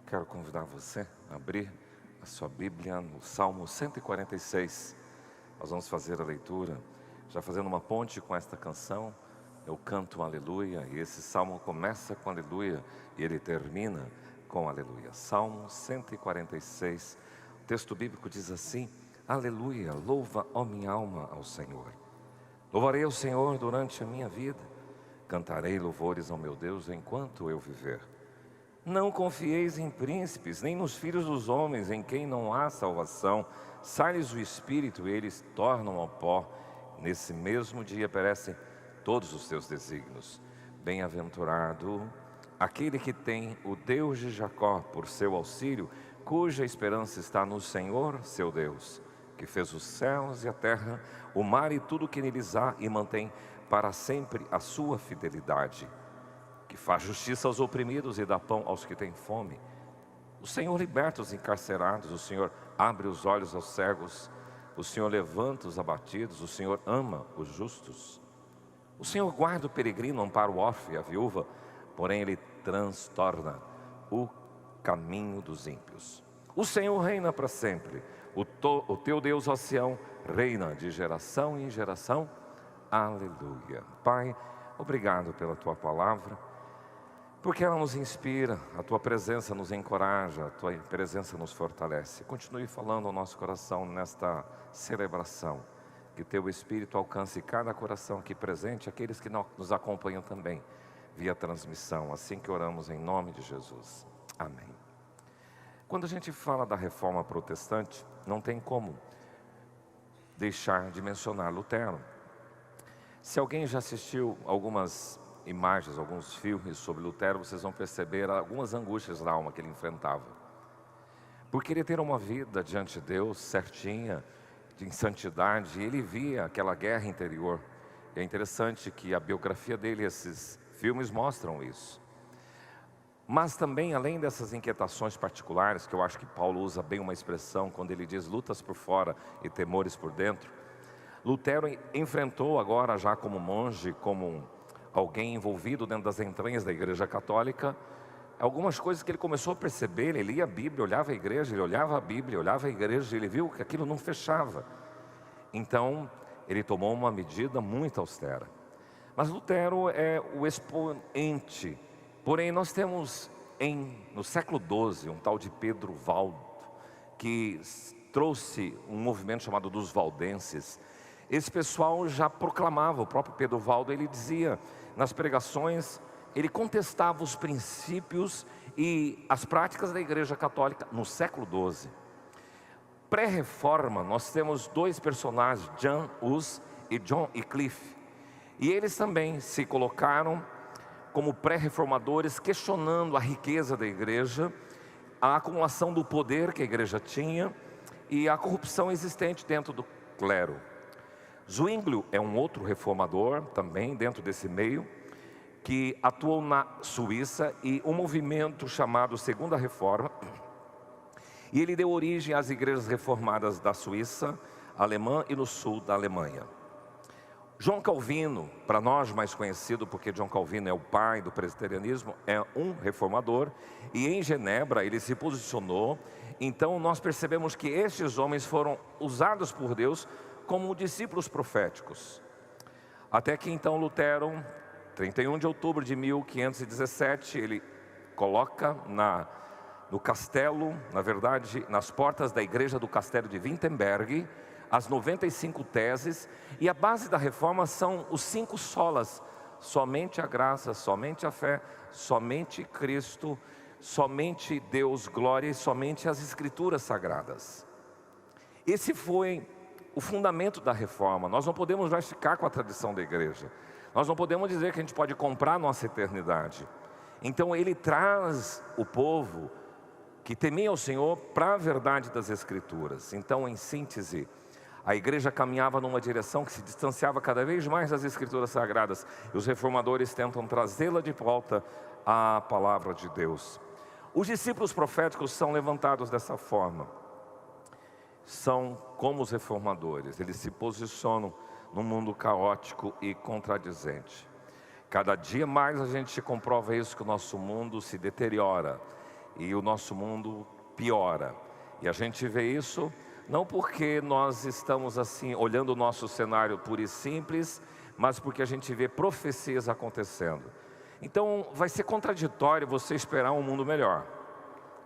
Quero convidar você a abrir a sua Bíblia no Salmo 146. Nós vamos fazer a leitura, já fazendo uma ponte com esta canção. Eu canto aleluia, e esse salmo começa com aleluia e ele termina com aleluia. Salmo 146, o texto bíblico diz assim: aleluia, louva, ó minha alma, ao Senhor. Louvarei ao Senhor durante a minha vida, cantarei louvores ao meu Deus enquanto eu viver. Não confieis em príncipes, nem nos filhos dos homens, em quem não há salvação. Sai-lhes o espírito e eles tornam ao pó. Nesse mesmo dia perecem todos os teus desígnios. Bem-aventurado aquele que tem o Deus de Jacó por seu auxílio, cuja esperança está no Senhor, seu Deus, que fez os céus e a terra, o mar e tudo que neles há, e mantém para sempre a sua fidelidade, que faz justiça aos oprimidos e dá pão aos que têm fome. O Senhor liberta os encarcerados, o Senhor abre os olhos aos cegos, o Senhor levanta os abatidos, o Senhor ama os justos. O Senhor guarda o peregrino, ampara o órfão e a viúva, porém Ele transtorna o caminho dos ímpios. O Senhor reina para sempre, o teu Deus, ó Sião, reina de geração em geração. Aleluia. Pai, obrigado pela Tua palavra, porque ela nos inspira, a Tua presença nos encoraja, a Tua presença nos fortalece. Continue falando ao nosso coração nesta celebração, que Teu Espírito alcance cada coração aqui presente, aqueles que nos acompanham também via transmissão, assim que oramos em nome de Jesus. Amém. Quando a gente fala da reforma protestante, não tem como deixar de mencionar Lutero. Se alguém já assistiu algumas imagens, alguns filmes sobre Lutero, vocês vão perceber algumas angústias da alma que ele enfrentava. Por querer ter uma vida diante de Deus, certinha, em santidade, ele via aquela guerra interior. E é interessante que a biografia dele, esses filmes mostram isso. Mas também, além dessas inquietações particulares, que eu acho que Paulo usa bem uma expressão quando ele diz lutas por fora e temores por dentro, Lutero enfrentou agora, já como monge, como alguém envolvido dentro das entranhas da Igreja Católica, algumas coisas que ele começou a perceber. Ele lia a Bíblia, olhava a igreja, ele olhava a Bíblia, olhava a igreja, ele viu que aquilo não fechava. Então, ele tomou uma medida muito austera. Mas Lutero é o expoente. Porém, nós temos no século XII um tal de Pedro Valdo, que trouxe um movimento chamado dos valdenses. Esse pessoal já proclamava, o próprio Pedro Valdo, ele dizia nas pregações, ele contestava os princípios e as práticas da Igreja Católica no século XII. Pré-reforma, nós temos dois personagens, John Hus e John Wycliffe, e eles também se colocaram como pré-reformadores, questionando a riqueza da igreja, a acumulação do poder que a igreja tinha e a corrupção existente dentro do clero. Zwinglio é um outro reformador também dentro desse meio, que atuou na Suíça, e um movimento chamado Segunda Reforma, e ele deu origem às igrejas reformadas da Suíça, alemã e no sul da Alemanha. João Calvino, para nós mais conhecido, porque João Calvino é o pai do presbiterianismo, é um reformador, e em Genebra ele se posicionou. Então nós percebemos que estes homens foram usados por Deus como discípulos proféticos. Até que então Lutero, 31 de outubro de 1517, ele coloca no castelo, na verdade, nas portas da igreja do castelo de Wittenberg, as 95 teses, e a base da reforma são os 5 solas: somente a graça, somente a fé, somente Cristo, somente Deus, glória, e somente as escrituras sagradas. Esse foi o fundamento da reforma. Nós não podemos mais ficar com a tradição da igreja, nós não podemos dizer que a gente pode comprar nossa eternidade. Então ele traz o povo que temia o Senhor para a verdade das escrituras. Então, em síntese, a igreja caminhava numa direção que se distanciava cada vez mais das escrituras sagradas, e os reformadores tentam trazê-la de volta à palavra de Deus. Os discípulos proféticos são levantados dessa forma. São como os reformadores, eles se posicionam num mundo caótico e contradizente. Cada dia mais a gente comprova isso, que o nosso mundo se deteriora, e o nosso mundo piora. E a gente vê isso não porque nós estamos assim olhando o nosso cenário puro e simples, mas porque a gente vê profecias acontecendo. Então vai ser contraditório você esperar um mundo melhor.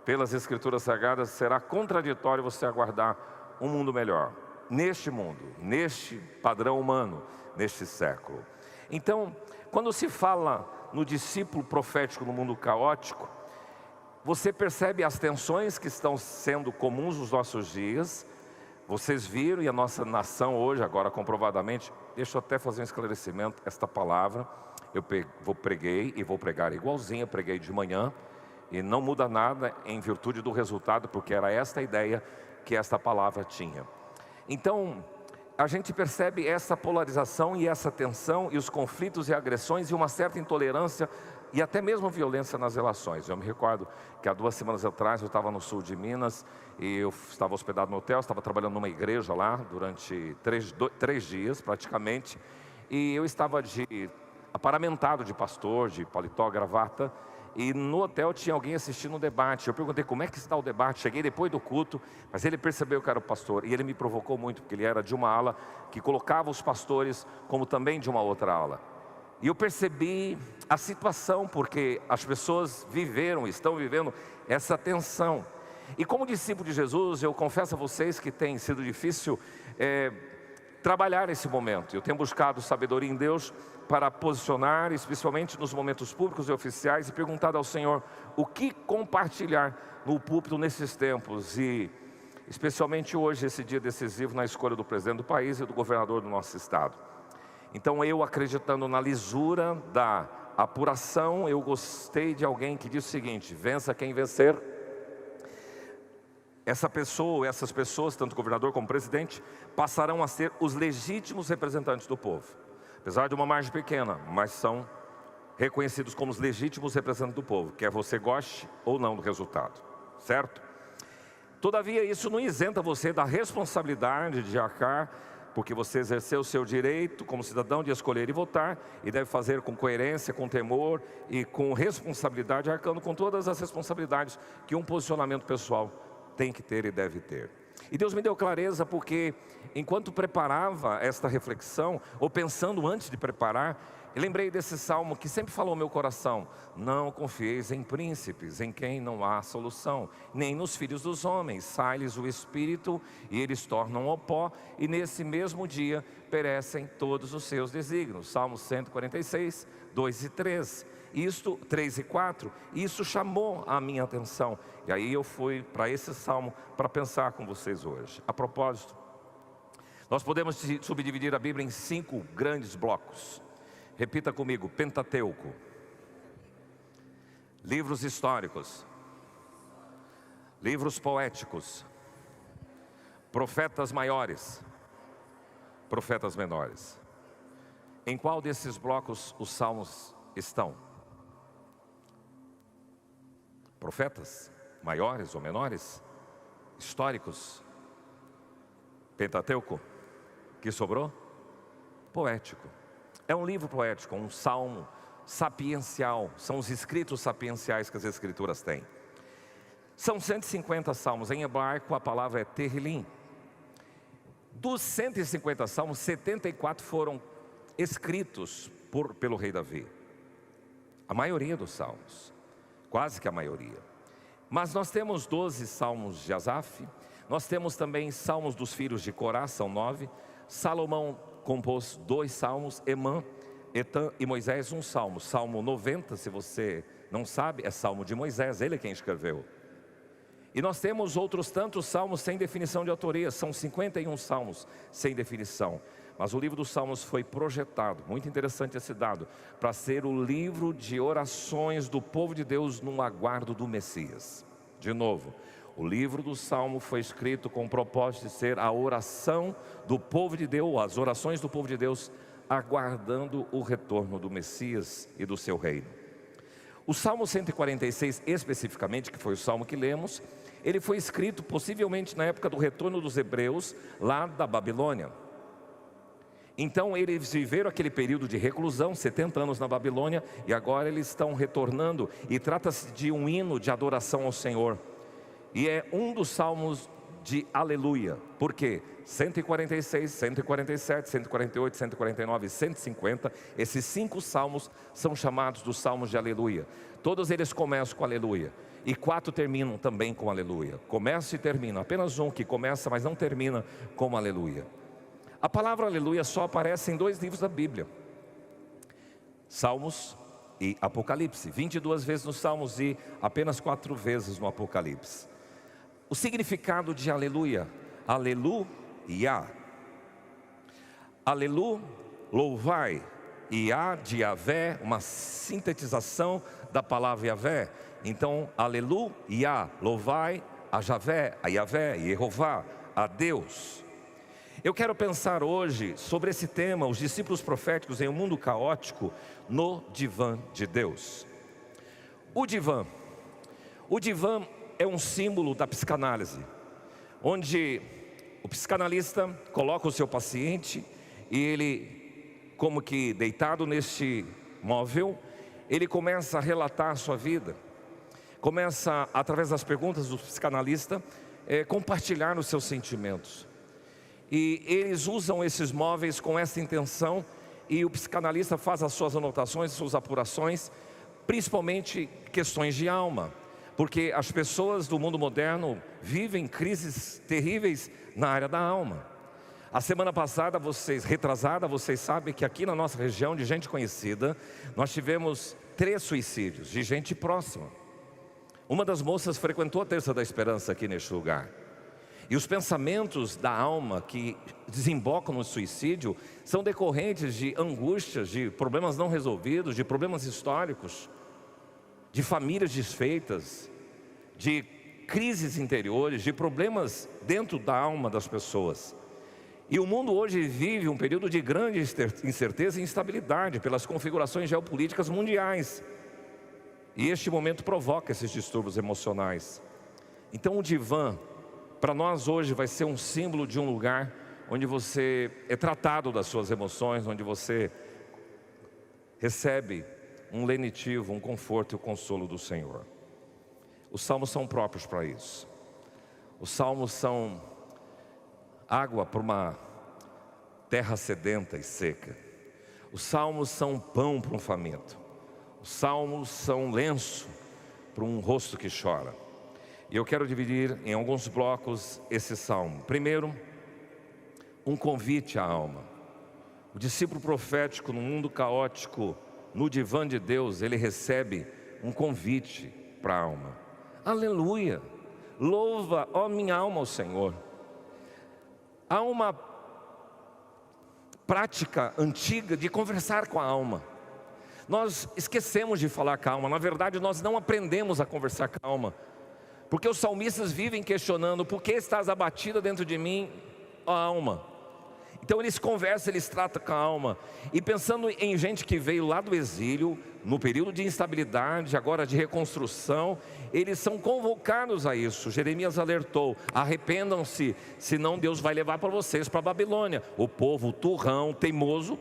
Pelas Escrituras Sagradas será contraditório você aguardar um mundo melhor, neste mundo, neste padrão humano, neste século. Então, quando se fala no discípulo profético no mundo caótico, você percebe as tensões que estão sendo comuns nos nossos dias. Vocês viram, e a nossa nação hoje, agora comprovadamente, deixa eu até fazer um esclarecimento, esta palavra, preguei e vou pregar igualzinho, eu preguei de manhã, e não muda nada em virtude do resultado, porque era esta a ideia que esta palavra tinha. Então, a gente percebe essa polarização e essa tensão, e os conflitos e agressões, e uma certa intolerância, e até mesmo violência nas relações. Eu me recordo que há 2 semanas atrás eu estava no sul de Minas, e eu estava hospedado no hotel, estava trabalhando numa igreja lá, durante 3 dias praticamente, e eu estava aparamentado de pastor, de paletó, gravata, e no hotel tinha alguém assistindo um debate. Eu perguntei como é que está o debate, cheguei depois do culto, mas ele percebeu que era o pastor, e ele me provocou muito, porque ele era de uma ala que colocava os pastores como também de uma outra ala. E eu percebi a situação, porque as pessoas estão vivendo essa tensão. E como discípulo de Jesus, eu confesso a vocês que tem sido difícil trabalhar nesse momento. Eu tenho buscado sabedoria em Deus para posicionar, especialmente nos momentos públicos e oficiais, e perguntado ao Senhor o que compartilhar no púlpito nesses tempos, e especialmente hoje, esse dia decisivo na escolha do presidente do país e do governador do nosso estado. Então eu, acreditando na lisura da apuração, eu gostei de alguém que diz o seguinte: vença quem vencer. Essas pessoas, tanto governador como presidente, passarão a ser os legítimos representantes do povo. Apesar de uma margem pequena, mas são reconhecidos como os legítimos representantes do povo, quer você goste ou não do resultado, certo? Todavia, isso não isenta você da responsabilidade de arcar, porque você exerceu o seu direito como cidadão de escolher e votar, e deve fazer com coerência, com temor e com responsabilidade, arcando com todas as responsabilidades que um posicionamento pessoal tem que ter e deve ter. E Deus me deu clareza, porque enquanto preparava esta reflexão, ou pensando antes de preparar, eu lembrei desse salmo que sempre falou ao meu coração: não confieis em príncipes, em quem não há solução, nem nos filhos dos homens, sai-lhes o espírito e eles tornam ao pó, e nesse mesmo dia perecem todos os seus desígnios. Salmo 146, 2 e 3. Isto, 3 e 4, isso chamou a minha atenção. E aí eu fui para esse salmo para pensar com vocês hoje. A propósito, nós podemos subdividir a Bíblia em 5 grandes blocos. Repita comigo: Pentateuco, livros históricos, livros poéticos, profetas maiores, profetas menores. Em qual desses blocos os salmos estão? Profetas maiores ou menores? Históricos? Pentateuco? Que sobrou? Poético. É um livro poético, um salmo sapiencial. São os escritos sapienciais que as Escrituras têm. São 150 salmos. Em hebraico a palavra é Terrilim. Dos 150 salmos, 74 foram escritos pelo rei Davi. A maioria dos salmos, quase que a maioria. Mas nós temos 12 salmos de Asaf. Nós temos também salmos dos filhos de Corá, são 9. Salomão compôs 2 salmos, Emã, Etã e Moisés 1 salmo. Salmo 90, se você não sabe, é salmo de Moisés, ele é quem escreveu. E nós temos outros tantos salmos sem definição de autoria, são 51 salmos sem definição. Mas o livro dos salmos foi projetado, muito interessante esse dado, para ser o livro de orações do povo de Deus no aguardo do Messias. De novo, o livro do salmo foi escrito com o propósito de ser a oração do povo de Deus, as orações do povo de Deus, aguardando o retorno do Messias e do seu reino. O Salmo 146 especificamente, que foi o salmo que lemos, ele foi escrito possivelmente na época do retorno dos hebreus lá da Babilônia. Então eles viveram aquele período de reclusão, 70 anos na Babilônia, e agora eles estão retornando, e trata-se de um hino de adoração ao Senhor, e é um dos salmos de aleluia. Por quê? 146, 147, 148, 149 e 150, esses 5 salmos são chamados dos salmos de aleluia. Todos eles começam com aleluia, e 4 terminam também com aleluia. Começa e termina, apenas um que começa, mas não termina com aleluia. A palavra aleluia só aparece em 2 livros da Bíblia, Salmos e Apocalipse. 22 vezes nos Salmos e apenas 4 vezes no Apocalipse. O significado de aleluia: aleluia. Alelu, louvai. Iá de Yavé, uma sintetização da palavra Yavé. Então, aleluia, louvai a Javé, a Yavé, Jeová, a Deus. Eu quero pensar hoje sobre esse tema, os discípulos proféticos em um mundo caótico, no divã de Deus. O divã é um símbolo da psicanálise, onde o psicanalista coloca o seu paciente e ele, como que deitado neste móvel, ele começa a relatar a sua vida, começa, através das perguntas do psicanalista, compartilhar os seus sentimentos. E eles usam esses móveis com essa intenção, e o psicanalista faz as suas anotações, suas apurações, principalmente questões de alma, porque as pessoas do mundo moderno vivem crises terríveis na área da alma. A semana passada, retrasada, vocês sabem que aqui na nossa região, de gente conhecida, nós tivemos 3 suicídios de gente próxima. Uma das moças frequentou a Terça da Esperança aqui neste lugar. E os pensamentos da alma que desembocam no suicídio são decorrentes de angústias, de problemas não resolvidos, de problemas históricos, de famílias desfeitas, de crises interiores, de problemas dentro da alma das pessoas. E o mundo hoje vive um período de grande incerteza e instabilidade pelas configurações geopolíticas mundiais. E este momento provoca esses distúrbios emocionais. Então o divã, para nós hoje, vai ser um símbolo de um lugar onde você é tratado das suas emoções, onde você recebe um lenitivo, um conforto e o consolo do Senhor. Os salmos são próprios para isso. Os salmos são água para uma terra sedenta e seca. Os salmos são pão para um faminto. Os salmos são lenço para um rosto que chora. E eu quero dividir em alguns blocos esse salmo. Primeiro, um convite à alma. O discípulo profético no mundo caótico, no divã de Deus, ele recebe um convite para a alma. Aleluia! Louva, ó minha alma, ao Senhor. Há uma prática antiga de conversar com a alma. Nós esquecemos de falar com a alma. Na verdade, nós não aprendemos a conversar com a alma. Porque os salmistas vivem questionando: por que estás abatida dentro de mim, ó alma? Então eles conversam, eles tratam com a alma. E pensando em gente que veio lá do exílio, no período de instabilidade, agora de reconstrução, eles são convocados a isso. Jeremias alertou: arrependam-se, senão Deus vai levar para vocês para a Babilônia. O povo turrão, teimoso,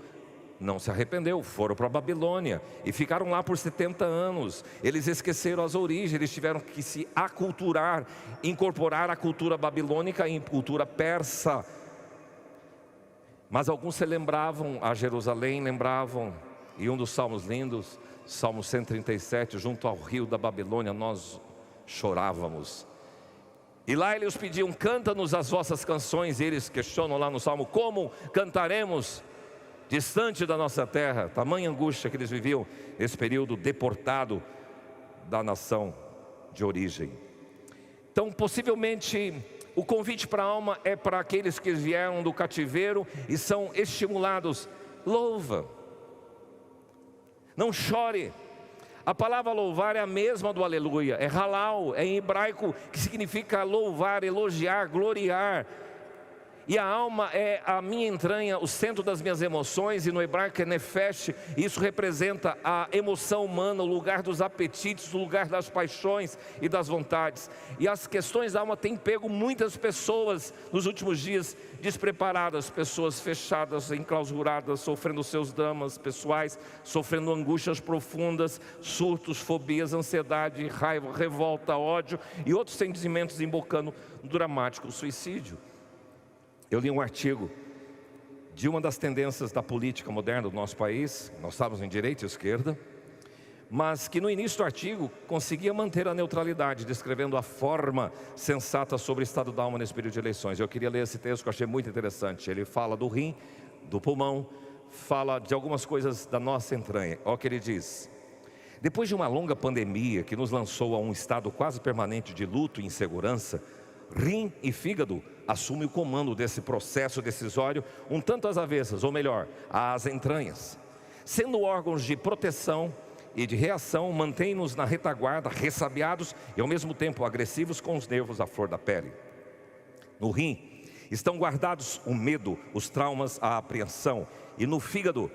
não se arrependeu, foram para a Babilônia e ficaram lá por 70 anos. Eles esqueceram as origens, eles tiveram que se aculturar, incorporar a cultura babilônica em cultura persa. Mas alguns se lembravam a Jerusalém, lembravam, e um dos salmos lindos, Salmo 137, junto ao rio da Babilônia, nós chorávamos. E lá eles pediam: canta-nos as vossas canções. E eles questionam lá no Salmo: como cantaremos distante da nossa terra? Tamanha angústia que eles viviam nesse período, deportado da nação de origem. Então, possivelmente, o convite para a alma é para aqueles que vieram do cativeiro e são estimulados: louva, não chore. A palavra louvar é a mesma do aleluia, é halal, é em hebraico, que significa louvar, elogiar, gloriar. E a alma é a minha entranha, o centro das minhas emoções, e no hebraico é nefesh, e isso representa a emoção humana, o lugar dos apetites, o lugar das paixões e das vontades. E as questões da alma têm pego muitas pessoas nos últimos dias despreparadas, pessoas fechadas, enclausuradas, sofrendo seus dramas pessoais, sofrendo angústias profundas, surtos, fobias, ansiedade, raiva, revolta, ódio e outros sentimentos desembocando no dramático suicídio. Eu li um artigo de uma das tendências da política moderna do nosso país, nós estávamos em direita e esquerda, mas que no início do artigo conseguia manter a neutralidade, descrevendo a forma sensata sobre o estado da alma nesse período de eleições. Eu queria ler esse texto que eu achei muito interessante. Ele fala do rim, do pulmão, fala de algumas coisas da nossa entranha. Olha o que ele diz: depois de uma longa pandemia que nos lançou a um estado quase permanente de luto e insegurança, rim e fígado assumem o comando desse processo decisório um tanto às avessas, ou melhor, às entranhas. Sendo órgãos de proteção e de reação, mantém-nos na retaguarda, ressabiados e ao mesmo tempo agressivos, com os nervos à flor da pele. No rim estão guardados o medo, os traumas, a apreensão, e no fígado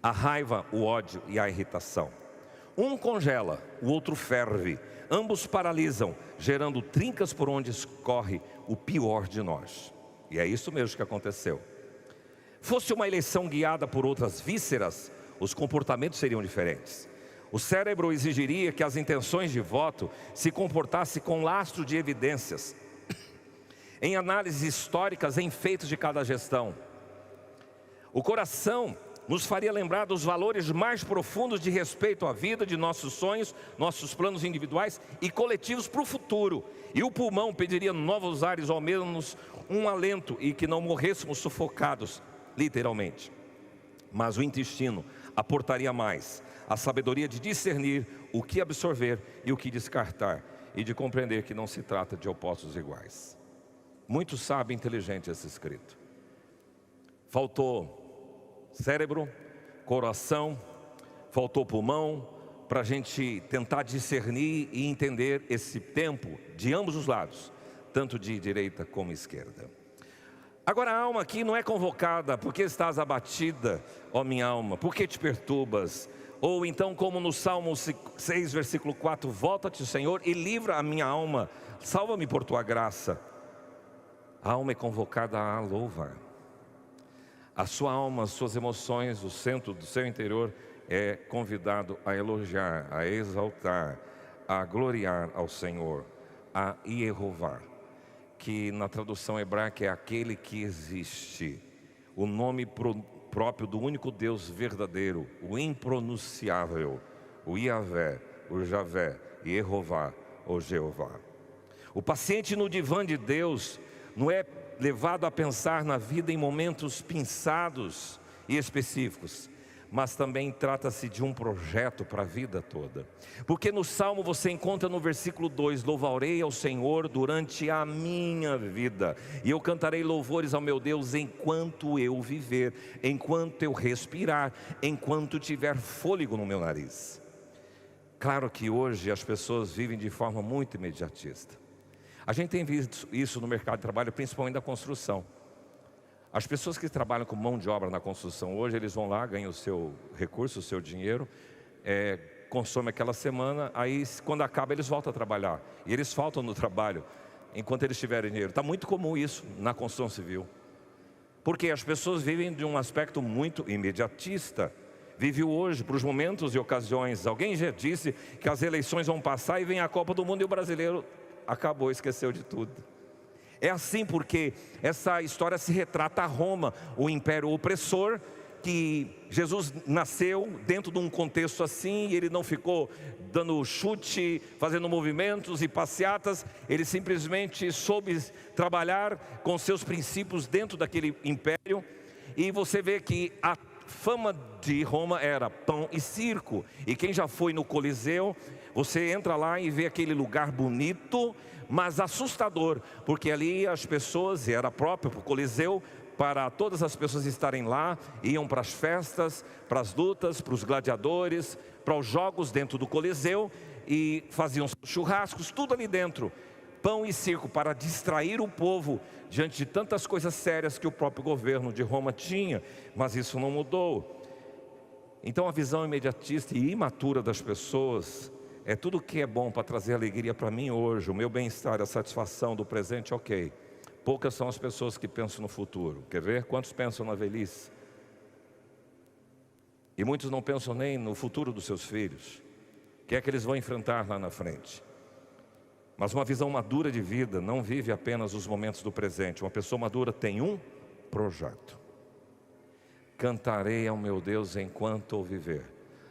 a raiva, o ódio e a irritação. Um congela, o outro ferve, ambos paralisam, gerando trincas por onde escorre o pior de nós. E é isso mesmo que aconteceu. Fosse uma eleição guiada por outras vísceras, os comportamentos seriam diferentes. O cérebro exigiria que as intenções de voto se comportassem com lastro de evidências, em análises históricas, em feitos de cada gestão. O coração nos faria lembrar dos valores mais profundos de respeito à vida, de nossos sonhos, nossos planos individuais e coletivos para o futuro. E o pulmão pediria novos ares, ou ao menos um alento, e que não morrêssemos sufocados, literalmente. Mas o intestino aportaria mais, a sabedoria de discernir o que absorver e o que descartar, e de compreender que não se trata de opostos iguais. Muito sábio e inteligente esse escrito. Faltou cérebro, coração, faltou pulmão, para a gente tentar discernir e entender esse tempo de ambos os lados, tanto de direita como esquerda. Agora a alma aqui não é convocada: porque estás abatida, ó minha alma, por que te perturbas? Ou então, como no Salmo 6, versículo 4, volta-te, Senhor, e livra a minha alma, salva-me por tua graça. A alma é convocada a louvar. A sua alma, as suas emoções, o centro do seu interior é convidado a elogiar, a exaltar, a gloriar ao Senhor, a Yehová, que na tradução hebraica é aquele que existe, o nome próprio do único Deus verdadeiro, o impronunciável, o Iavé, o Javé, Yehová, ou Jeová. O paciente no divã de Deus não é levado a pensar na vida em momentos pinçados e específicos, mas também trata-se de um projeto para a vida toda. Porque no Salmo você encontra no versículo 2: louvarei ao Senhor durante a minha vida, e eu cantarei louvores ao meu Deus enquanto eu viver, enquanto eu respirar, enquanto tiver fôlego no meu nariz. Claro que hoje as pessoas vivem de forma muito imediatista. A gente tem visto isso no mercado de trabalho, principalmente da construção. As pessoas que trabalham com mão de obra na construção hoje, eles vão lá, ganham o seu recurso, o seu dinheiro, consomem aquela semana, aí quando acaba eles voltam a trabalhar. E eles faltam no trabalho enquanto eles tiverem dinheiro. Está muito comum isso na construção civil. Porque as pessoas vivem de um aspecto muito imediatista. Vive hoje para os momentos e ocasiões. Alguém já disse que as eleições vão passar e vem a Copa do Mundo e o brasileiro acabou, esqueceu de tudo. É assim porque essa história se retrata a Roma, o império opressor, que Jesus nasceu dentro de um contexto assim, e ele não ficou dando chute, fazendo movimentos e passeatas, ele simplesmente soube trabalhar com seus princípios dentro daquele império. E você vê que a fama de Roma era pão e circo. E quem já foi no Coliseu, você entra lá e vê aquele lugar bonito, mas assustador, porque ali as pessoas, e era próprio para o Coliseu, para todas as pessoas estarem lá, iam para as festas, para as lutas, para os gladiadores, para os jogos dentro do Coliseu, e faziam churrascos, tudo ali dentro, pão e circo para distrair o povo diante de tantas coisas sérias que o próprio governo de Roma tinha, mas isso não mudou. Então a visão imediatista e imatura das pessoas é tudo que é bom para trazer alegria para mim hoje, o meu bem-estar, a satisfação do presente, ok. Poucas são as pessoas que pensam no futuro. Quer ver? Quantos pensam na velhice? E muitos não pensam nem no futuro dos seus filhos. O que é que eles vão enfrentar lá na frente? Mas uma visão madura de vida não vive apenas os momentos do presente. Uma pessoa madura tem um projeto. Cantarei ao meu Deus enquanto eu viver.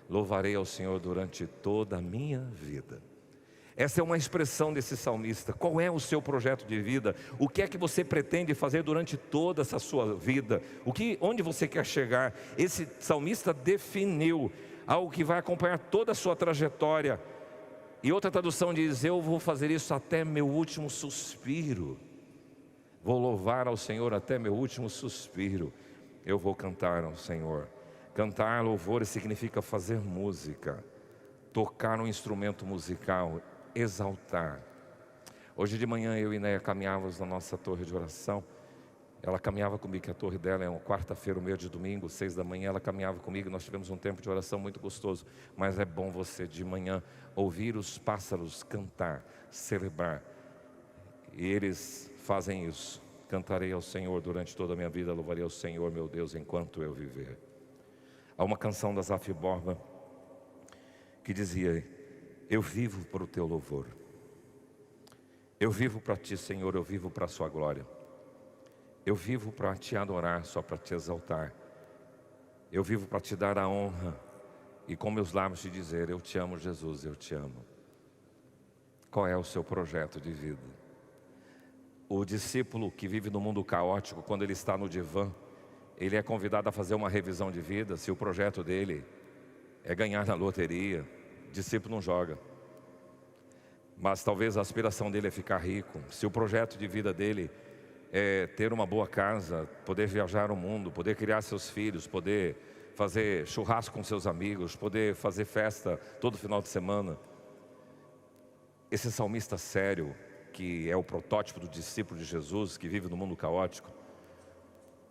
Louvarei ao Senhor durante toda a minha vida. Essa é uma expressão desse salmista. Qual é o seu projeto de vida? O que é que você pretende fazer durante toda essa sua vida? Onde você quer chegar? Esse salmista definiu algo que vai acompanhar toda a sua trajetória. E outra tradução diz: eu vou fazer isso até meu último suspiro. Vou louvar ao Senhor até meu último suspiro. Eu vou cantar ao Senhor. Cantar louvores significa fazer música, tocar um instrumento musical, exaltar. Hoje de manhã eu e Néia caminhávamos na nossa torre de oração. Ela caminhava comigo, que a torre dela é uma quarta-feira, meio de domingo, 6 da manhã, ela caminhava comigo, nós tivemos um tempo de oração muito gostoso. Mas é bom você de manhã ouvir os pássaros cantar, celebrar. E eles fazem isso. Cantarei ao Senhor durante toda a minha vida, louvarei ao Senhor meu Deus enquanto eu viver. Há uma canção da Zaf Borba que dizia: eu vivo para o teu louvor. Eu vivo para ti, Senhor, eu vivo para a sua glória. Eu vivo para te adorar, só para te exaltar. Eu vivo para te dar a honra e com meus lábios te dizer: eu te amo, Jesus, eu te amo. Qual é o seu projeto de vida? O discípulo que vive no mundo caótico, quando ele está no divã, ele é convidado a fazer uma revisão de vida. Se o projeto dele é ganhar na loteria, o discípulo não joga. Mas talvez a aspiração dele é ficar rico. Se o projeto de vida dele é ter uma boa casa, poder viajar o mundo, poder criar seus filhos, poder fazer churrasco com seus amigos, poder fazer festa todo final de semana. Esse salmista sério, que é o protótipo do discípulo de Jesus, que vive no mundo caótico,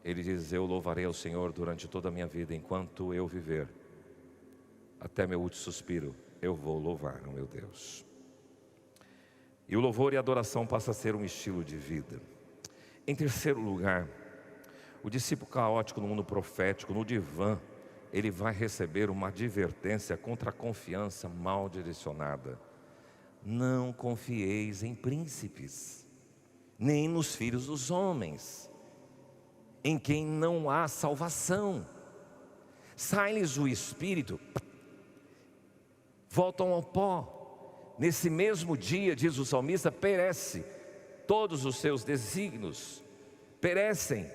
ele diz: eu louvarei ao Senhor durante toda a minha vida, enquanto eu viver, até meu último suspiro, eu vou louvar o meu Deus. E o louvor e a adoração passa a ser um estilo de vida. Em terceiro lugar, o discípulo caótico no mundo profético, no divã, ele vai receber uma advertência contra a confiança mal direcionada. Não confieis em príncipes, nem nos filhos dos homens, em quem não há salvação. Sai-lhes o espírito, voltam ao pó. Nesse mesmo dia, diz o salmista, perece. Todos os seus desígnios perecem.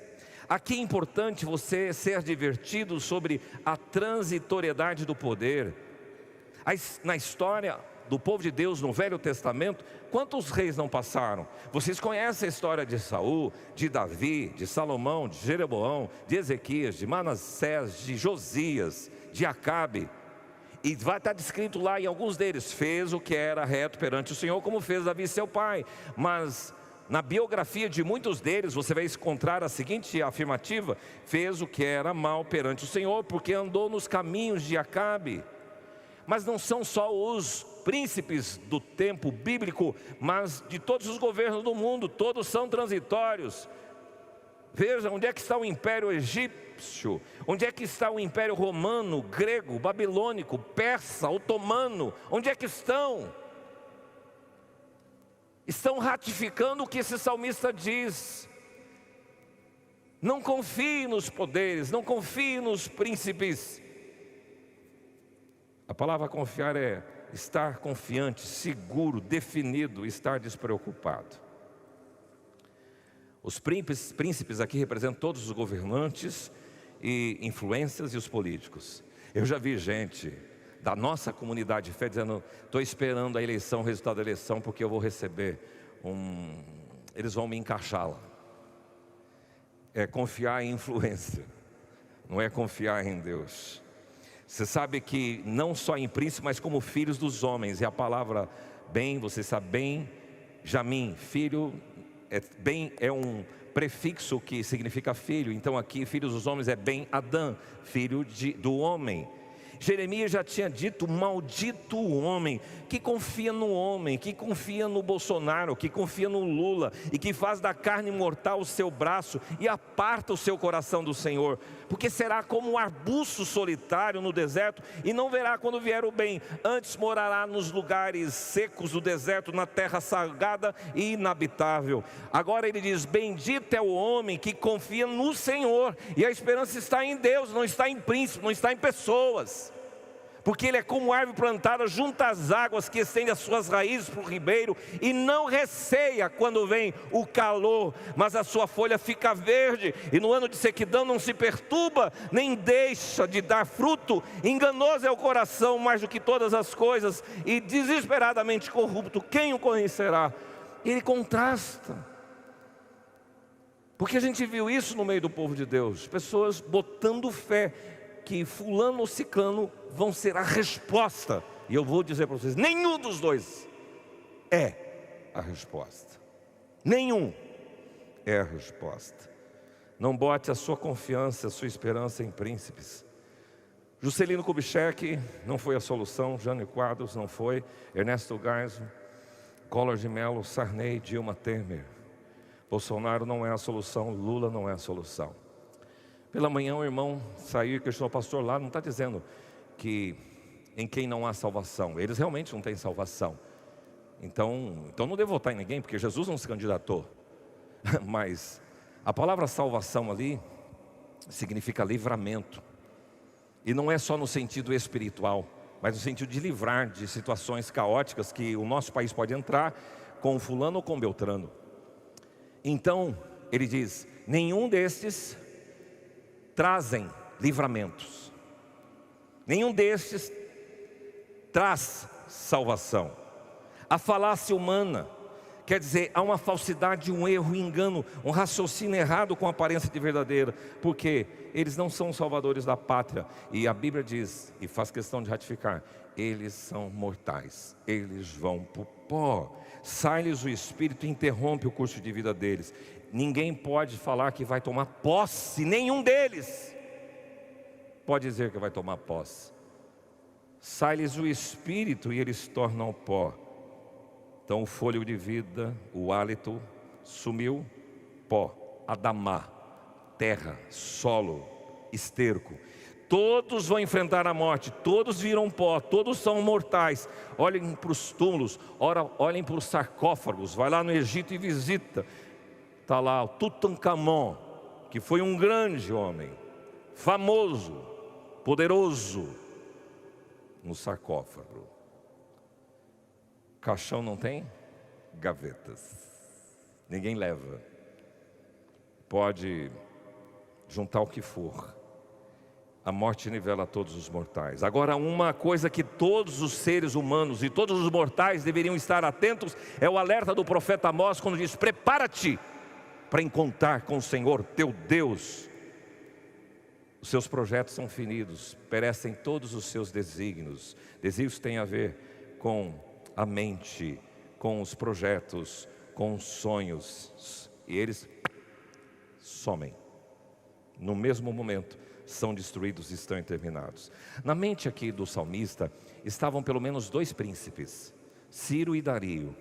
Aqui é importante você ser divertido sobre a transitoriedade do poder. Na história do povo de Deus no Velho Testamento, quantos reis não passaram? Vocês conhecem a história de Saul, de Davi, de Salomão, de Jeroboão, de Ezequias, de Manassés, de Josias, de Acabe. E vai estar descrito lá em alguns deles: fez o que era reto perante o Senhor, como fez Davi seu pai. Mas na biografia de muitos deles você vai encontrar a seguinte afirmativa: fez o que era mal perante o Senhor, porque andou nos caminhos de Acabe. Mas não são só os príncipes do tempo bíblico, mas de todos os governos do mundo, todos são transitórios. Veja, onde é que está o império egípcio? Onde é que está o império romano, grego, babilônico, persa, otomano? Onde é que estão? Estão ratificando o que esse salmista diz. Não confie nos poderes, não confie nos príncipes. A palavra confiar é estar confiante, seguro, definido, estar despreocupado. Os príncipes aqui representam todos os governantes e influências e os políticos. Eu já vi gente da nossa comunidade de fé dizendo: estou esperando a eleição, o resultado da eleição, porque eu vou receber eles vão me encaixar lá. É confiar em influência, não é confiar em Deus. Você sabe que não só em príncipes, mas como filhos dos homens. E a palavra bem, você sabe, bem Jamim, filho, é um prefixo que significa filho. Então aqui, filhos dos homens é Ben Adã, filho do homem. Jeremias já tinha dito: maldito o homem que confia no homem, que confia no Bolsonaro, que confia no Lula, e que faz da carne mortal o seu braço e aparta o seu coração do Senhor, porque será como um arbusto solitário no deserto e não verá quando vier o bem, antes morará nos lugares secos do deserto, na terra salgada e inabitável. Agora ele diz: bendito é o homem que confia no Senhor, e a esperança está em Deus, não está em príncipe, não está em pessoas. Porque ele é como árvore plantada junto às águas, que estende as suas raízes para o ribeiro, e não receia quando vem o calor, mas a sua folha fica verde, e no ano de sequidão não se perturba, nem deixa de dar fruto. Enganoso é o coração mais do que todas as coisas, e desesperadamente corrupto, quem o conhecerá? Ele contrasta, porque a gente viu isso no meio do povo de Deus, pessoas botando fé que fulano ou ciclano vão ser a resposta. E eu vou dizer para vocês: nenhum dos dois é a resposta. Nenhum é a resposta. Não bote a sua confiança, a sua esperança em príncipes. Juscelino Kubitschek não foi a solução, Jânio Quadros não foi, Ernesto Geisel, Collor de Mello, Sarney, Dilma, Temer. Bolsonaro não é a solução, Lula não é a solução. Pela manhã o irmão saiu e questionou: pastor, lá não está dizendo que em quem não há salvação. Eles realmente não têm salvação. Então não devo votar em ninguém, porque Jesus não se candidatou. Mas a palavra salvação ali significa livramento. E não é só no sentido espiritual, mas no sentido de livrar de situações caóticas que o nosso país pode entrar, com fulano ou com Beltrano. Então ele diz: nenhum destes trazem livramentos, nenhum destes traz salvação. A falácia humana, quer dizer, há uma falsidade, um erro, um engano, um raciocínio errado com aparência de verdadeira, porque eles não são salvadores da pátria. E a Bíblia diz, e faz questão de ratificar: eles são mortais, eles vão para o pó. Sai-lhes o Espírito e interrompe o curso de vida deles. Ninguém pode falar que vai tomar posse, nenhum deles pode dizer que vai tomar posse. Sai-lhes o Espírito e eles tornam pó. Então o fôlego de vida, o hálito sumiu, pó, adamá, terra, solo, esterco. Todos vão enfrentar a morte, todos viram pó, todos são mortais. Olhem para os túmulos, olhem para os sarcófagos, vai lá no Egito e visita. Está lá o Tutankhamon, que foi um grande homem, famoso, poderoso, no sarcófago. Caixão não tem gavetas, ninguém leva, pode juntar o que for. A morte nivela todos os mortais. Agora, uma coisa que todos os seres humanos e todos os mortais deveriam estar atentos é o alerta do profeta Amós, quando diz: prepara-te para encontrar com o Senhor teu Deus. Os seus projetos são finidos, perecem todos os seus desígnios. Desígnios têm a ver com a mente, com os projetos, com os sonhos, e eles somem no mesmo momento, são destruídos e estão terminados. Na mente aqui do salmista estavam pelo menos dois príncipes, Ciro e Dario,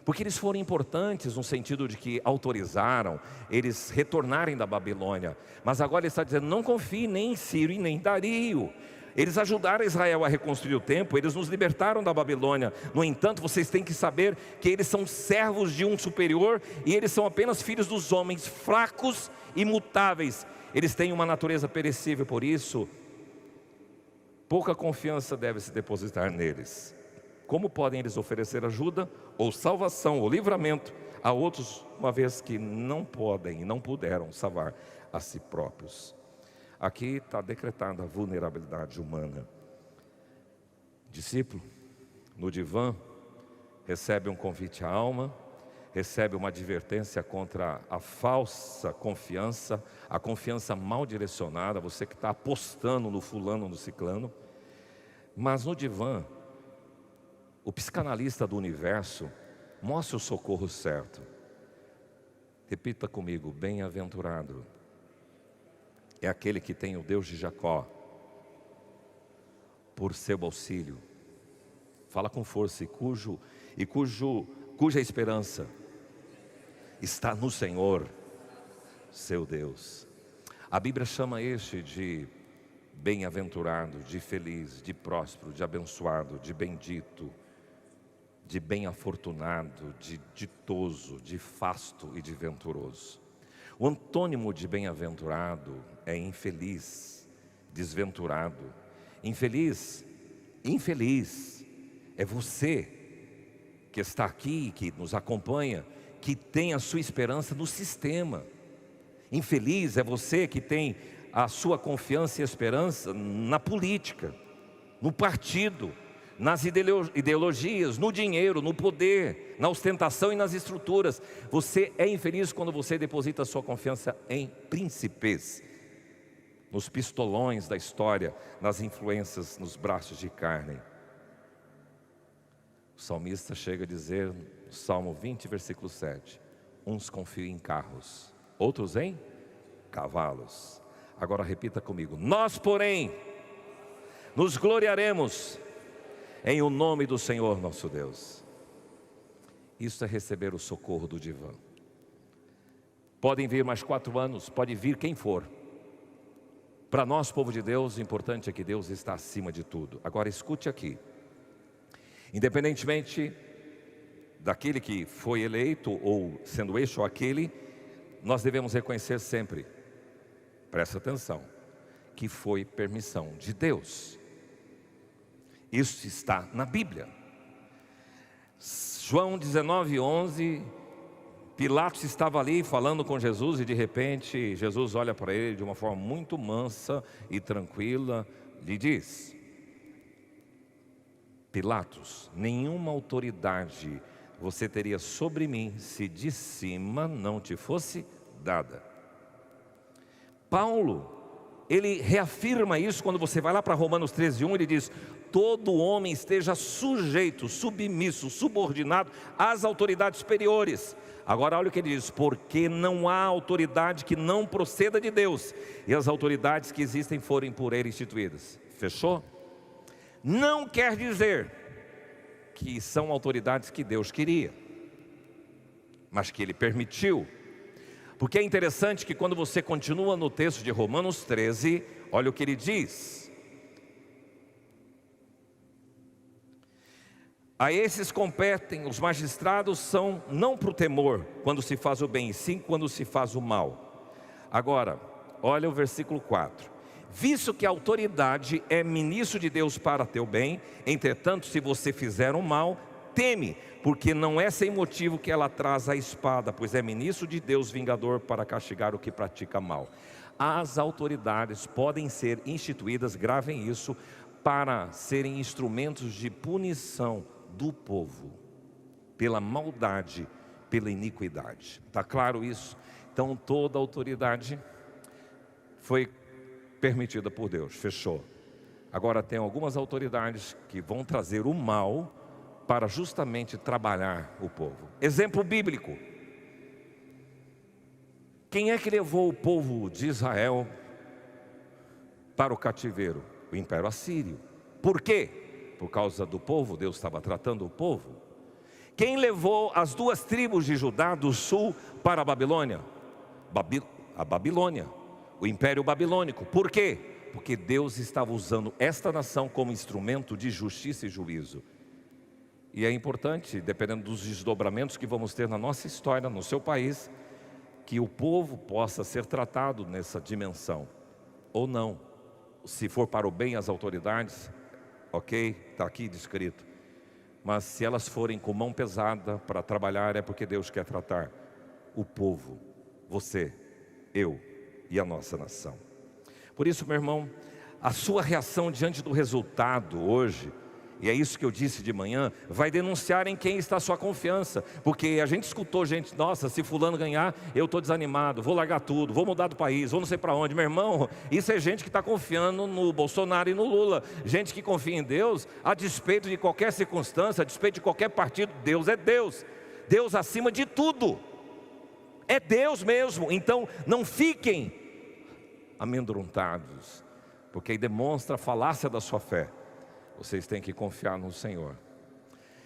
porque eles foram importantes no sentido de que autorizaram eles retornarem da Babilônia. Mas agora ele está dizendo: não confie nem em Ciro e nem em Dario. Eles ajudaram Israel a reconstruir o templo, eles nos libertaram da Babilônia. No entanto, vocês têm que saber que eles são servos de um superior, e eles são apenas filhos dos homens, fracos e mutáveis. Eles têm uma natureza perecível, por isso pouca confiança deve se depositar neles. Como podem eles oferecer ajuda, ou salvação, ou livramento a outros, uma vez que não podem e não puderam salvar a si próprios? Aqui está decretada a vulnerabilidade humana. Discípulo, no divã, recebe um convite à alma, recebe uma advertência contra a falsa confiança, a confiança mal direcionada, você que está apostando no fulano, no ciclano. Mas no divã, o psicanalista do universo Mostre o socorro certo. Repita comigo: bem-aventurado é aquele que tem o Deus de Jacó por seu auxílio. Fala com força: cuja esperança está no Senhor, seu Deus. A Bíblia chama este de bem-aventurado, de feliz, de próspero, de abençoado, de bendito, de bem-afortunado, de ditoso, de fasto e de venturoso. O antônimo de bem-aventurado é infeliz, desventurado. Infeliz é você que está aqui, que nos acompanha, que tem a sua esperança no sistema. Infeliz é você que tem a sua confiança e esperança na política, no partido, nas ideologias, no dinheiro, no poder, na ostentação e nas estruturas. Você é infeliz quando você deposita a sua confiança em príncipes, nos pistolões da história, nas influências, nos braços de carne. O salmista chega a dizer, no Salmo 20, versículo 7, uns confiam em carros, outros em cavalos. Agora repita comigo: nós, porém, nos gloriaremos em o nome do Senhor nosso Deus. Isso é receber o socorro do divã. Podem vir mais 4 anos, pode vir quem for. Para nós, povo de Deus, o importante é que Deus está acima de tudo. Agora escute aqui. Independentemente daquele que foi eleito, ou sendo este ou aquele, nós devemos reconhecer sempre, presta atenção, que foi permissão de Deus. Isso está na Bíblia. João 19:11, Pilatos estava ali falando com Jesus e de repente Jesus olha para ele de uma forma muito mansa e tranquila, lhe diz: Pilatos, nenhuma autoridade você teria sobre mim se de cima não te fosse dada. Paulo, ele reafirma isso quando você vai lá para Romanos 13:1, ele diz: todo homem esteja sujeito, submisso, subordinado às autoridades superiores. Agora olha o que ele diz: porque não há autoridade que não proceda de Deus, e as autoridades que existem forem por ele instituídas. Fechou? Não quer dizer que são autoridades que Deus queria, mas que Ele permitiu. Porque é interessante que quando você continua no texto de Romanos 13, olha o que ele diz: a esses competem, os magistrados são não para o temor, quando se faz o bem, e sim quando se faz o mal. Agora, olha o versículo 4. Visto que a autoridade é ministro de Deus para teu bem, entretanto, se você fizer o mal, teme, porque não é sem motivo que ela traz a espada, pois é ministro de Deus vingador para castigar o que pratica mal. As autoridades podem ser instituídas, gravem isso, para serem instrumentos de punição do povo, pela maldade, pela iniquidade. Está claro isso? Então toda autoridade foi permitida por Deus, fechou. Agora tem algumas autoridades que vão trazer o mal para justamente trabalhar o povo. Exemplo bíblico: quem é que levou o povo de Israel para o cativeiro? O Império Assírio. Por quê? Por causa do povo, Deus estava tratando o povo. Quem levou as 2 tribos de Judá do sul para a Babilônia? A Babilônia, o Império Babilônico. Por quê? Porque Deus estava usando esta nação como instrumento de justiça e juízo. E é importante, dependendo dos desdobramentos que vamos ter na nossa história, no seu país, que o povo possa ser tratado nessa dimensão, ou não. Se for para o bem as autoridades, ok, está aqui descrito. Mas se elas forem com mão pesada para trabalhar, é porque Deus quer tratar o povo, você, eu e a nossa nação. Por isso, meu irmão, a sua reação diante do resultado hoje, e é isso que eu disse de manhã, vai denunciar em quem está a sua confiança. Porque a gente escutou gente: nossa, se fulano ganhar, eu estou desanimado, vou largar tudo, vou mudar do país, vou não sei para onde. Meu irmão, isso é gente que está confiando no Bolsonaro e no Lula. Gente que confia em Deus, a despeito de qualquer circunstância, a despeito de qualquer partido. Deus é Deus. Deus acima de tudo. É Deus mesmo. Então não fiquem amedrontados, porque aí demonstra a falácia da sua fé. Vocês têm que confiar no Senhor.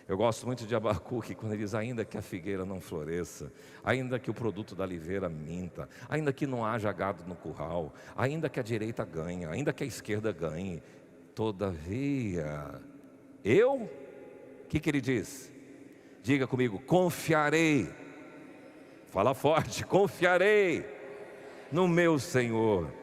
Eu gosto muito de Abacuque, quando ele diz: ainda que a figueira não floresça, ainda que o produto da oliveira minta, ainda que não haja gado no curral, ainda que a direita ganhe, ainda que a esquerda ganhe, todavia, o que ele diz? Diga comigo: confiarei. Fala forte: confiarei no meu Senhor.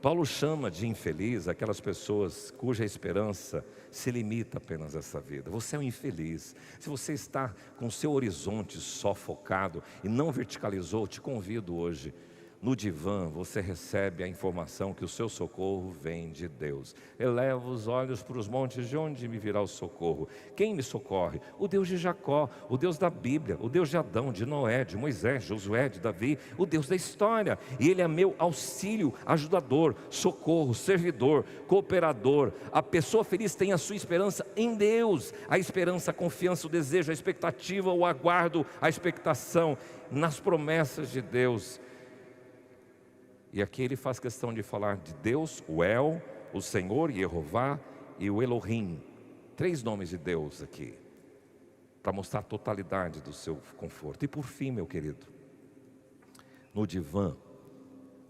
Paulo chama de infeliz aquelas pessoas cuja esperança se limita apenas a essa vida. Você é um infeliz. Se você está com seu horizonte só focado e não verticalizou, te convido hoje. No divã você recebe a informação que o seu socorro vem de Deus. Eleva os olhos para os montes, de onde me virá o socorro? Quem me socorre? O Deus de Jacó, o Deus da Bíblia, o Deus de Adão, de Noé, de Moisés, Josué, de Davi, o Deus da história. E Ele é meu auxílio, ajudador, socorro, servidor, cooperador. A pessoa feliz tem a sua esperança em Deus. A esperança, a confiança, o desejo, a expectativa, o aguardo, a expectação nas promessas de Deus. E aqui ele faz questão de falar de Deus, o El, o Senhor, Jeová e o Elohim. 3 nomes de Deus aqui, para mostrar a totalidade do seu conforto. E por fim, meu querido, no divã,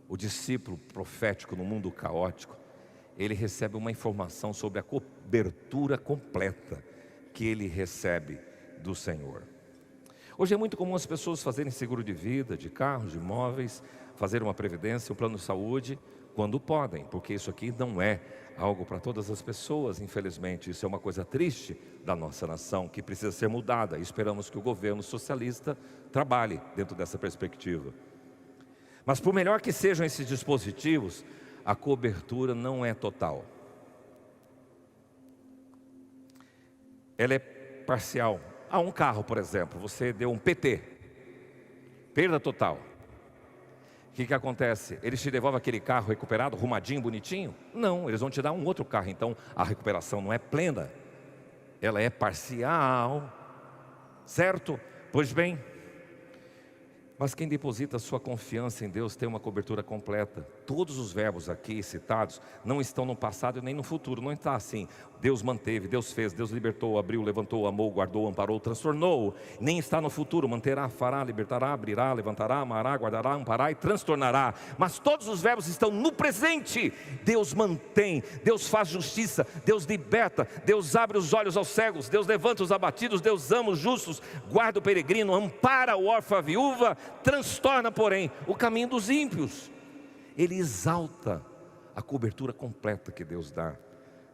o discípulo profético no mundo caótico, ele recebe uma informação sobre a cobertura completa que ele recebe do Senhor. Hoje é muito comum as pessoas fazerem seguro de vida, de carros, de imóveis, fazer uma previdência, um plano de saúde, quando podem, porque isso aqui não é algo para todas as pessoas, infelizmente. Isso é uma coisa triste da nossa nação, que precisa ser mudada. Esperamos que o governo socialista trabalhe dentro dessa perspectiva. Mas por melhor que sejam esses dispositivos, a cobertura não é total. Ela é parcial. Um carro, por exemplo, você deu um PT, perda total. O que acontece? Eles te devolvem aquele carro recuperado, arrumadinho, bonitinho? Não, eles vão te dar um outro carro. Então a recuperação não é plena, ela é parcial, certo? Pois bem, mas quem deposita sua confiança em Deus tem uma cobertura completa. Todos os verbos aqui citados não estão no passado e nem no futuro. Não está assim: Deus manteve, Deus fez, Deus libertou, abriu, levantou, amou, guardou, amparou, transtornou. Nem está no futuro: manterá, fará, libertará, abrirá, levantará, amará, guardará, ampará e transtornará. Mas todos os verbos estão no presente. Deus mantém, Deus faz justiça, Deus liberta, Deus abre os olhos aos cegos, Deus levanta os abatidos, Deus ama os justos, guarda o peregrino, ampara o órfão, a viúva, transtorna, porém, o caminho dos ímpios. Ele exalta a cobertura completa que Deus dá.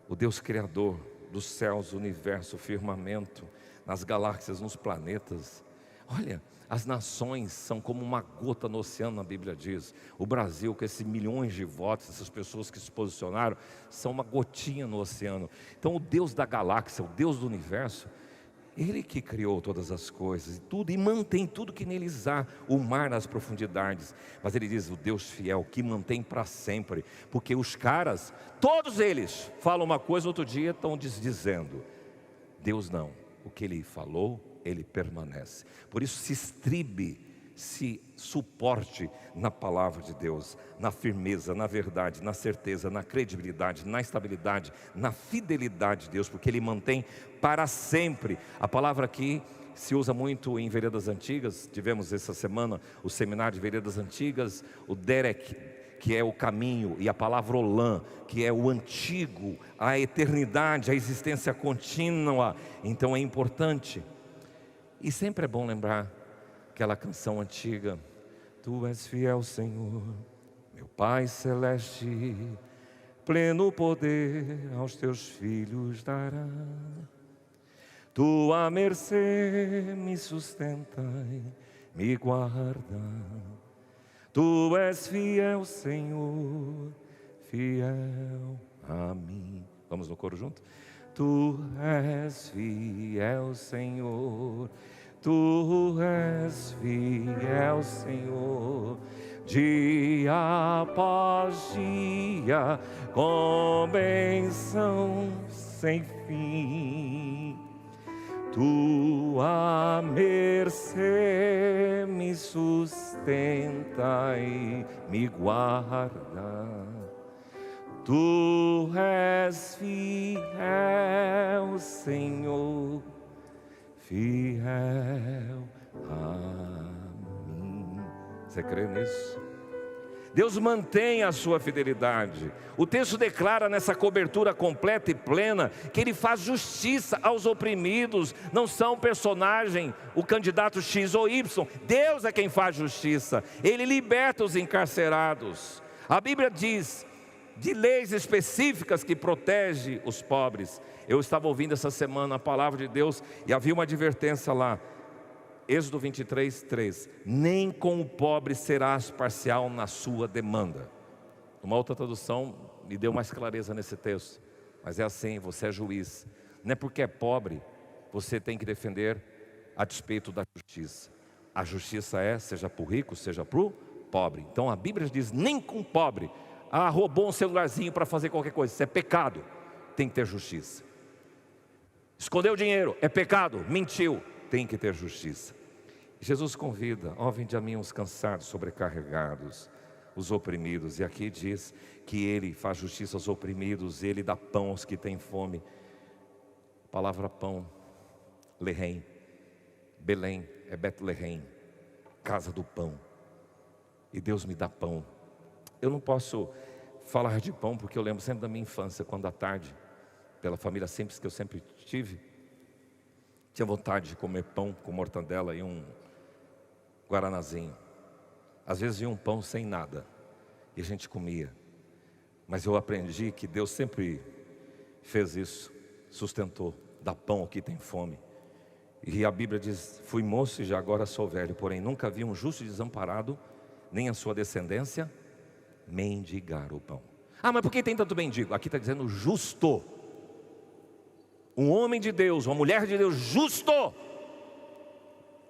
O Deus criador dos céus, o universo, o firmamento, nas galáxias, nos planetas. Olha, as nações são como uma gota no oceano, a Bíblia diz. O Brasil, com esses milhões de votos, essas pessoas que se posicionaram, são uma gotinha no oceano. Então o Deus da galáxia, o Deus do universo, Ele que criou todas as coisas e tudo, e mantém tudo que neles há, o mar nas profundidades. Mas Ele diz: o Deus fiel, que mantém para sempre. Porque os caras, todos eles, falam uma coisa, outro dia estão desdizendo. Deus não, o que Ele falou, Ele permanece. Por isso se estribe, se suporte na palavra de Deus, na firmeza, na verdade, na certeza, na credibilidade, na estabilidade, na fidelidade de Deus, porque Ele mantém para sempre. A palavra aqui se usa muito em veredas antigas. Tivemos essa semana o seminário de veredas antigas, o Derek, que é o caminho, e a palavra Olã, que é o antigo, a eternidade, a existência contínua. Então é importante, e sempre é bom lembrar aquela canção antiga: Tu és fiel, Senhor, meu Pai celeste, pleno poder aos teus filhos dará. Tua mercê me sustenta e me guarda. Tu és fiel, Senhor, fiel a mim. Vamos no coro junto? Tu és fiel, Senhor, Tu és fiel, Senhor, dia após dia, com bênção sem fim. Tu tua mercê me sustenta e me guarda. Tu és fiel, Senhor, fiel a mim. Você crê nisso? Deus mantém a sua fidelidade. O texto declara nessa cobertura completa e plena que Ele faz justiça aos oprimidos. Não são personagem, o candidato X ou Y. Deus é quem faz justiça. Ele liberta os encarcerados. A Bíblia diz de leis específicas que protege os pobres. Eu estava ouvindo essa semana a palavra de Deus e havia uma advertência lá. Êxodo 23, 3. Nem com o pobre serás parcial na sua demanda. Uma outra tradução me deu mais clareza nesse texto. Mas é assim, você é juiz. Não é porque é pobre, você tem que defender a despeito da justiça. A justiça é, seja para o rico, seja para o pobre. Então a Bíblia diz, nem com o pobre. Roubou um celularzinho para fazer qualquer coisa, isso é pecado, tem que ter justiça. Escondeu dinheiro, é pecado, mentiu, tem que ter justiça. Jesus convida, vinde a mim os cansados, sobrecarregados, os oprimidos. E aqui diz que Ele faz justiça aos oprimidos, Ele dá pão aos que têm fome. A palavra pão, Lehem, Belém é Betlehem, casa do pão. E Deus me dá pão. Eu não posso falar de pão porque eu lembro sempre da minha infância, quando à tarde, pela família simples que eu sempre tive, tinha vontade de comer pão com mortandela e um guaranazinho. Às vezes vinha um pão sem nada e a gente comia. Mas eu aprendi que Deus sempre fez isso, sustentou, dá pão ao que tem fome. E a Bíblia diz, fui moço e já agora sou velho, porém nunca vi um justo desamparado, nem a sua descendência mendigar o pão. Mas por que tem tanto mendigo? Aqui está dizendo justo. Um homem de Deus, uma mulher de Deus justo,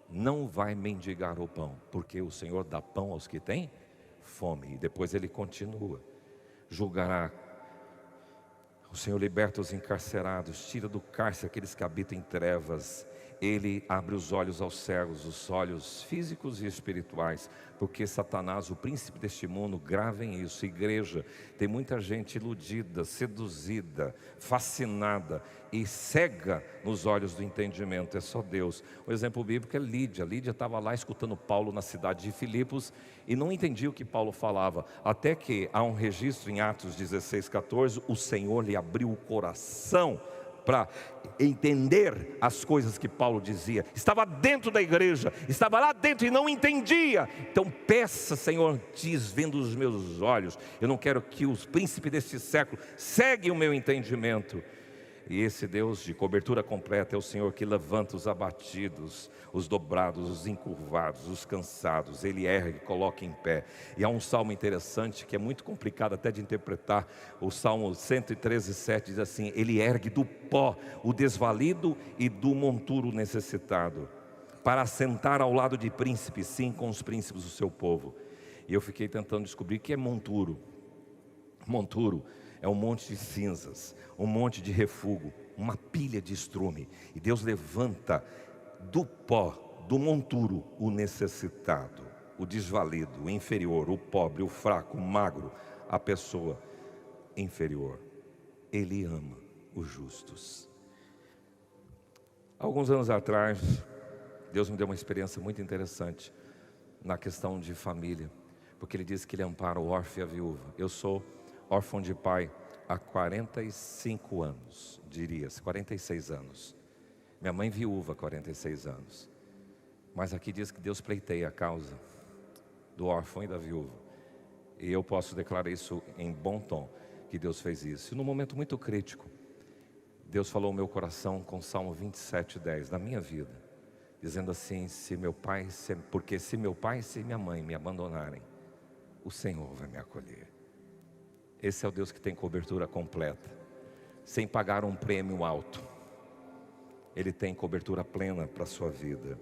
não vai mendigar o pão, porque o Senhor dá pão aos que têm fome. E depois ele continua, julgará. O Senhor liberta os encarcerados, tira do cárcere aqueles que habitam em trevas. Ele abre os olhos aos cegos, os olhos físicos e espirituais, porque Satanás, o príncipe deste mundo, gravem isso, igreja, tem muita gente iludida, seduzida, fascinada e cega nos olhos do entendimento, é só Deus. O exemplo bíblico é Lídia. Lídia estava lá escutando Paulo na cidade de Filipos e não entendia o que Paulo falava, até que há um registro em Atos 16, 14, o Senhor lhe abriu o coração para entender as coisas que Paulo dizia. Estava dentro da igreja, estava lá dentro e não entendia. Então peça, Senhor, desvenda os meus olhos. Eu não quero que os príncipes deste século seguem o meu entendimento. E esse Deus de cobertura completa é o Senhor que levanta os abatidos, os dobrados, os encurvados, os cansados. Ele ergue, coloca em pé. E há um salmo interessante que é muito complicado até de interpretar. O Salmo 113, 7 diz assim: Ele ergue do pó o desvalido e do monturo necessitado, para assentar ao lado de príncipes, sim, com os príncipes do seu povo. E eu fiquei tentando descobrir o que é monturo. Monturo é um monte de cinzas, um monte de refúgio, uma pilha de estrume. E Deus levanta do pó, do monturo, o necessitado, o desvalido, o inferior, o pobre, o fraco, o magro, a pessoa inferior. Ele ama os justos. Alguns anos atrás, Deus me deu uma experiência muito interessante na questão de família, porque Ele disse que Ele ampara o órfão e a viúva. Eu sou órfão de pai há 45 anos, diria-se, 46 anos. Minha mãe viúva há 46 anos. Mas aqui diz que Deus pleiteia a causa do órfão e da viúva. E eu posso declarar isso em bom tom, que Deus fez isso. E num momento muito crítico, Deus falou ao meu coração com o Salmo 27:10, da minha vida, dizendo assim: porque se meu pai e se minha mãe me abandonarem, o Senhor vai me acolher. Esse é o Deus que tem cobertura completa, sem pagar um prêmio alto. Ele tem cobertura plena para a sua vida.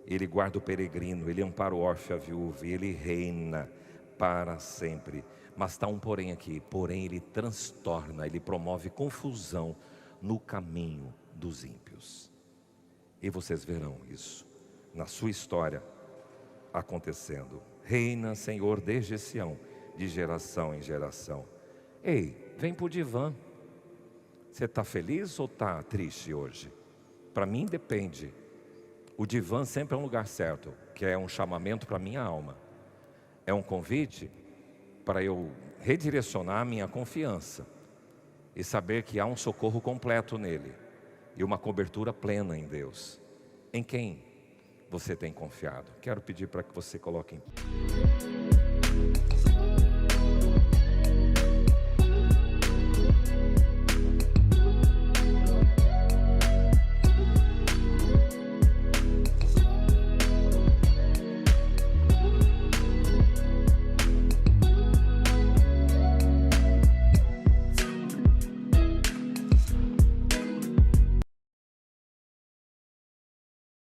Ele guarda o peregrino, Ele ampara o órfão e a viúva, e Ele reina para sempre. Mas está um porém aqui, porém Ele transtorna, Ele promove confusão no caminho dos ímpios. E vocês verão isso na sua história acontecendo. Reina, Senhor, desde Sião, de geração em geração. Ei, vem pro divã. Você está feliz ou está triste hoje? Para mim depende. O divã sempre é um lugar certo, que é um chamamento para a minha alma. É um convite para eu redirecionar a minha confiança e saber que há um socorro completo nele e uma cobertura plena em Deus. Em quem você tem confiado? Quero pedir para que você coloque em